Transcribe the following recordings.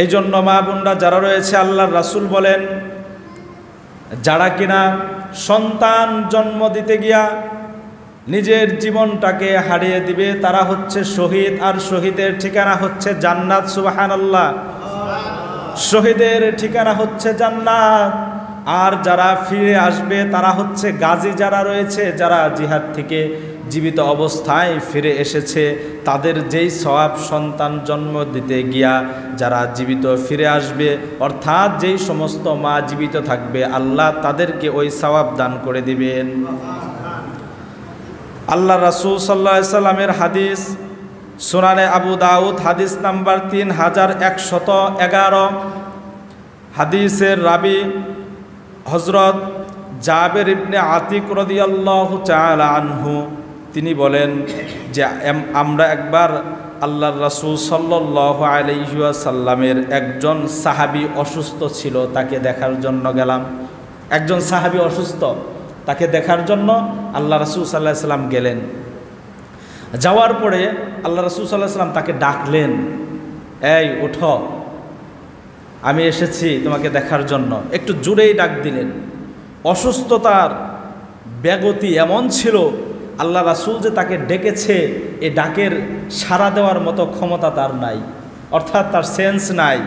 এই জন্য মা বোনরা যারা রয়েছে, আল্লাহর রাসূল বলেন, যারা কিনা সন্তান জন্ম দিতে গিয়া নিজের জীবনটাকে হারিয়ে দিবে তারা হচ্ছে শহীদ, আর শহীদের ঠিকানা হচ্ছে জান্নাত। সুবহানাল্লাহ। শহীদের ঠিকানা হচ্ছে জান্নাত। আর যারা ফিরে আসবে তারা হচ্ছে গাজী যারা রয়েছে, যারা জিহাদ থেকে জীবিত অবস্থায় ফিরে এসেছে, তাদের যেই সওয়াব সন্তান জন্ম দিতে গিয়া যারা জীবিত ফিরে আসবে, অর্থাৎ যেই সমস্ত মা জীবিত থাকবে, আল্লাহ তাদেরকে ওই সওয়াব দান করে দিবেন। আল্লাহ রাসূল সাল্লাল্লাহু আলাইহি সাল্লামের হাদিস, সুনানে আবু দাউদ হাদিস নাম্বার 3111, হাদিসের রাবি হযরত জাবের ইবনে আতিক রাদিয়াল্লাহু তাআলা আনহু, তিনি বলেন যে আমরা একবার আল্লাহর রাসূল সাল্লাল্লাহু আলাইহি ওয়াসাল্লামের একজন সাহাবী অসুস্থ ছিল, তাকে দেখার জন্য গেলাম। একজন সাহাবী অসুস্থ, তাকে দেখার জন্য আল্লাহ রাসূল সাল্লাল্লাহু আলাইহি সাল্লাম গেলেন। যাওয়ার পরে আল্লাহ রাসূল সাল্লাল্লাহু আলাইহি সাল্লাম তাকে ডাকলেন, এই ওঠো, আমি এসেছি তোমাকে দেখার জন্য। একটু জোরেই ডাক দিলেন। অসুস্থতার ব্যাগতি এমন ছিল, আল্লাহ রাসূল যে তাকে ডেকেছে এই ডাকের সাড়া দেওয়ার মতো ক্ষমতা তার নাই, অর্থাৎ তার সেন্স নাই।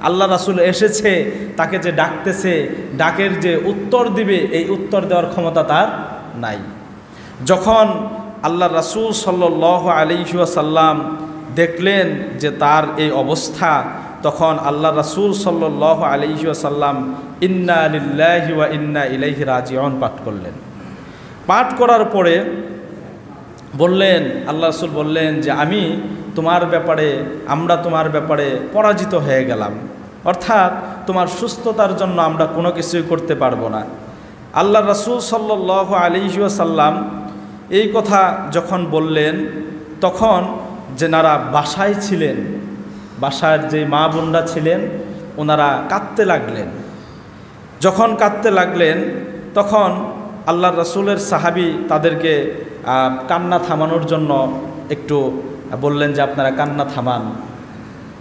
আল্লাহ রাসূল এসেছে, তাকে যে ডাকতেছে, ডাকের যে উত্তর দিবে এই উত্তর দেওয়ার ক্ষমতা তার নাই। যখন আল্লাহ রাসূল সাল্লাল্লাহু আলাইহি ওয়াসাল্লাম দেখলেন যে তার এই অবস্থা, তখন আল্লাহ রাসূল সাল্লাল্লাহু আলাইহি ওয়াসাল্লাম ইন্না লিল্লাহি ওয়া ইন্না ইলাইহি রাজিউন পাঠ করলেন। পাঠ করার পরে বললেন, আল্লাহ রাসূল বললেন যে আমরা তোমার ব্যাপারে পরাজিত হয়ে গেলাম, অর্থাৎ তোমার সুস্থতার জন্য আমরা কোনো কিছুই করতে পারবো না। আল্লাহ রাসূল সাল্লাল্লাহু আলাইহি ওয়াসাল্লাম এই কথা যখন বললেন, তখন যেনারা বাসায় ছিলেন, বাসার যে মা বোনরা ছিলেন, ওনারা কাঁদতে লাগলেন। যখন কাঁদতে লাগলেন, তখন আল্লাহর রাসূলের সাহাবী তাদেরকে কান্না থামানোর জন্য একটু বললেন যে আপনারা কান্না থামান।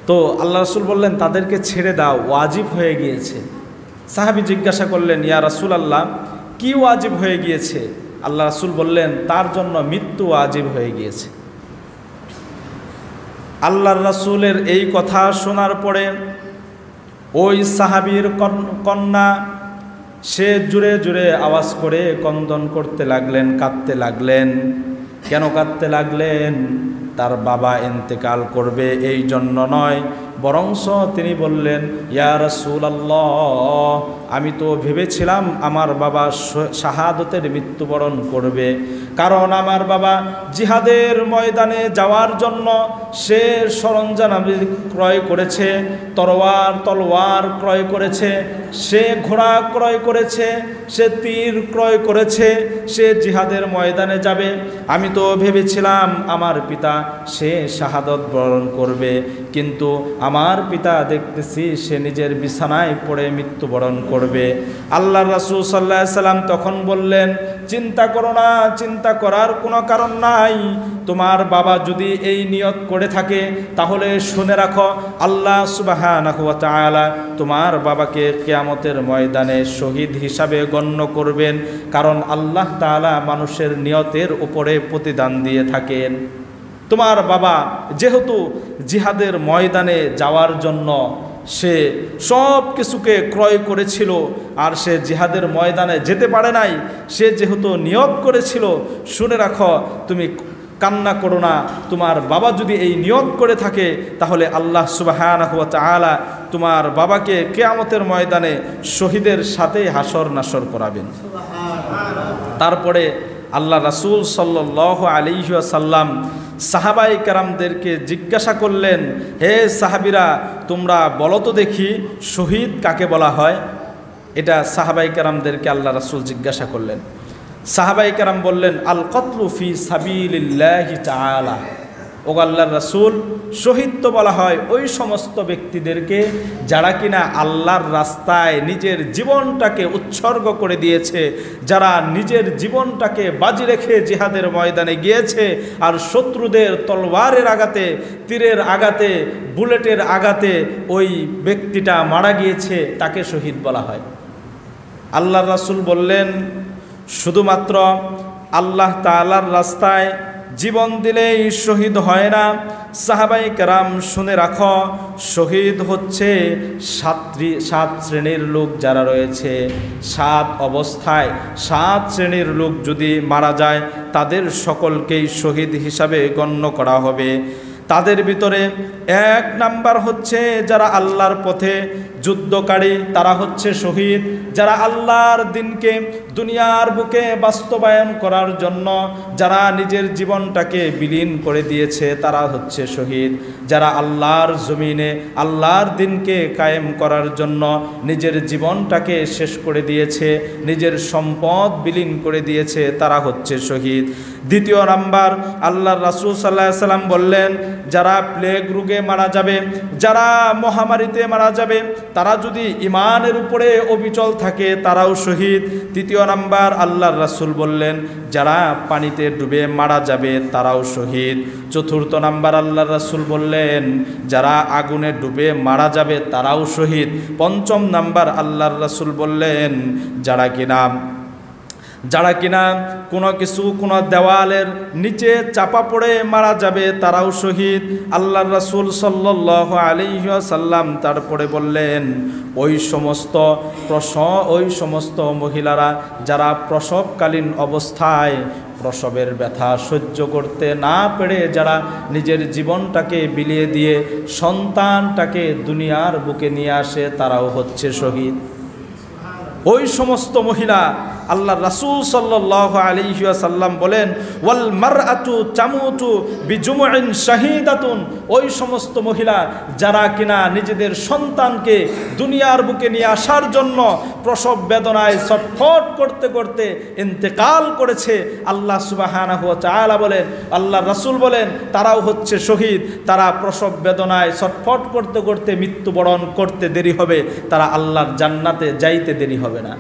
তো আল্লাহ রাসূল বললেন তাদেরকে ছেড়ে দাও, ওয়াজিব হয়ে গিয়েছে। সাহাবী জিজ্ঞাসা করলেন, ইয়া রাসূলুল্লাহ, কি ওয়াজিব হয়ে গিয়েছে? আল্লাহ রাসূল বললেন, তার জন্য মৃত্যু ওয়াজিব হয়ে গিয়েছে। আল্লাহর রাসূলের এই কথা শোনার পরে ওই সাহাবীর কন্যা সে জোরে জোরে আওয়াজ করে ক্রন্দন করতে লাগলেন, কাঁদতে লাগলেন। কেন কাঁদতে লাগলেন? তার বাবা ইন্তেকাল করবে এই জন্য নয়, বরংস তিনি বললেন, ইয়া রাসূলুল্লাহ, আমি তো ভেবেছিলাম আমার বাবা শাহাদতের মৃত্যুবরণ করবে, কারণ আমার বাবা জিহাদের ময়দানে যাওয়ার জন্য সে সরঞ্জাম ক্রয় করেছে, তলোয়ার ক্রয় করেছে, সে ঘোড়া ক্রয় করেছে, সে তীর ক্রয় করেছে, সে জিহাদের ময়দানে যাবে। আমি তো ভেবেছিলাম আমার পিতা সে শাহাদত বরণ করবে, কিন্তু আমার পিতা দেখতেছি সে নিজের বিছানায় পড়ে মৃত্যুবরণ করবে। আল্লাহর রাসূল সাল্লাল্লাহু আলাইহি সাল্লাম তখন বললেন, চিন্তা করো না, চিন্তা করার কোনো কারণ নাই। তোমার বাবা যদি এই নিয়ত করে থাকে তাহলে শুনে রাখো, আল্লাহ সুবহানাহু ওয়া তাআলা তোমার বাবাকে কিয়ামতের ময়দানে শহীদ হিসাবে গণ্য করবেন, কারণ আল্লাহ তাআলা মানুষের নিয়তের উপরে প্রতিদান দিয়ে থাকেন। তোমার বাবা যেহেতু জিহাদের ময়দানে যাওয়ার জন্য সে সব কিছুকে ক্রয় করেছিল, আর সে জিহাদের ময়দানে যেতে পারে নাই, সে যেহেতু নিয়ত করেছিল, শুনে রাখো, তুমি কান্না করো না। তোমার বাবা যদি এই নিয়ত করে থাকে তাহলে আল্লাহ সুবহানাহু ওয়া তাআলা তোমার বাবাকে কিয়ামতের ময়দানে শহীদের সাথে হাসর নাসর করাবেন। তারপরে আল্লাহ রাসূল সাল্লাল্লাহু আলাইহি ওয়াসাল্লাম সাহাবায়ে কেরামদেরকে জিজ্ঞাসা করলেন, হে সাহাবীরা, তোমরা বলো তো দেখি শহীদ কাকে বলা হয়? এটা সাহাবায়ে কেরামদেরকে আল্লাহ রাসূল জিজ্ঞাসা করলেন। সাহাবায়ে কেরাম বললেন, আল কতলু ফি সাবিলিল্লাহি তাআলা, ও আল্লাহর রাসূল, শহীদ তো বলা হয় ওই সমস্ত ব্যক্তিদেরকে যারা কিনা আল্লাহর রাস্তায় নিজের জীবনটাকে উৎসর্গ করে দিয়েছে, যারা নিজের জীবনটাকে বাজি রেখে জিহাদের ময়দানে গিয়েছে আর শত্রুদের তলোয়ারের আঘাতে, তীরের আঘাতে, বুলেটের আঘাতে ওই ব্যক্তিটা মারা গিয়েছে, তাকে শহীদ বলা হয়। আল্লাহর রাসূল বললেন, শুধুমাত্র আল্লাহ তাআলার রাস্তায় জীবন দিলেই শহীদ হয় না। সাহাবায়ে কেরাম শুনে রাখো, শহীদ হচ্ছে সাত শ্রেণীর লোক যারা রয়েছে, 7 অবস্থায় 7 শ্রেণীর লোক যদি মারা যায় তাদের সকলকেই শহীদ হিসাবে গণ্য করা হবে। তাদের ভিতরে 1 নাম্বার হচ্ছে যারা আল্লাহর পথে যুদ্ধকারী, তারা হচ্ছে শহীদ। যারা আল্লাহর দিনকে দুনিয়ার বুকে বাস্তবায়ন করার জন্য যারা নিজের জীবনটাকে বিলীন করে দিয়েছে তারা হচ্ছে শহীদ। যারা আল্লাহর জমিনে আল্লাহর দিনকে কায়েম করার জন্য নিজের জীবনটাকে শেষ করে দিয়েছে, নিজের সম্পদ বিলীন করে দিয়েছে, তারা হচ্ছে শহীদ। 2 নাম্বার, আল্লাহর রাসূল সাল্লাল্লাহু আলাইহি সাল্লাম বললেন, যারা প্লেগ রোগে মারা যাবে, যারা মহামারীতে মারা যাবে, তারা যদি ঈমানের উপরে অবিচল থাকে তারাও শহীদ। 3 নাম্বার, আল্লাহর রাসূল বললেন, যারা পানিতে ডুবে মারা যাবে তারাও শহীদ। 4 নাম্বার, আল্লাহর রাসূল বললেন, যারা আগুনে ডুবে মারা যাবে তারাও শহীদ। 5 নাম্বার, আল্লাহর রাসূল বললেন, যারা কিনা কোনো দেওয়ালের নিচে চাপা পড়ে মারা যাবে তারাও শহীদ। আল্লাহর রাসূল সাল্লাল্লাহু আলাইহি ওয়াসাল্লাম তারপরে বললেন, ওই সমস্ত মহিলারা যারা প্রসবকালীন অবস্থায় প্রসবের ব্যথা সহ্য করতে না পেরে যারা নিজের জীবনটাকে বিলিয়ে দিয়ে সন্তানটাকে দুনিয়ার বুকে নিয়ে আসে তারাও হচ্ছে শহীদ। ওই সমস্ত মহিলা, আল্লাহ রাসূল সাল্লাল্লাহু আলাইহি ওয়াসাল্লাম বলেন, ওয়াল মারআতু তামুতু বিজুমউন শাহীদাতুন, ওই সমস্ত মহিলা যারা কিনা নিজেদের সন্তানকে দুনিয়ার বুকে নিয়ে আসার জন্য প্রসব বেদনায় ছটফট করতে করতে ইন্তেকাল করেছে, আল্লাহ সুবহানাহু ওয়া তাআলা বলেন, আল্লাহ রাসূল বলেন, তারাও হচ্ছে শহীদ। তারা প্রসব বেদনায় ছটফট করতে করতে মৃত্যুবরণ করতে দেরি হবে, তারা আল্লাহর জান্নাতে যাইতে দেরি হবে না।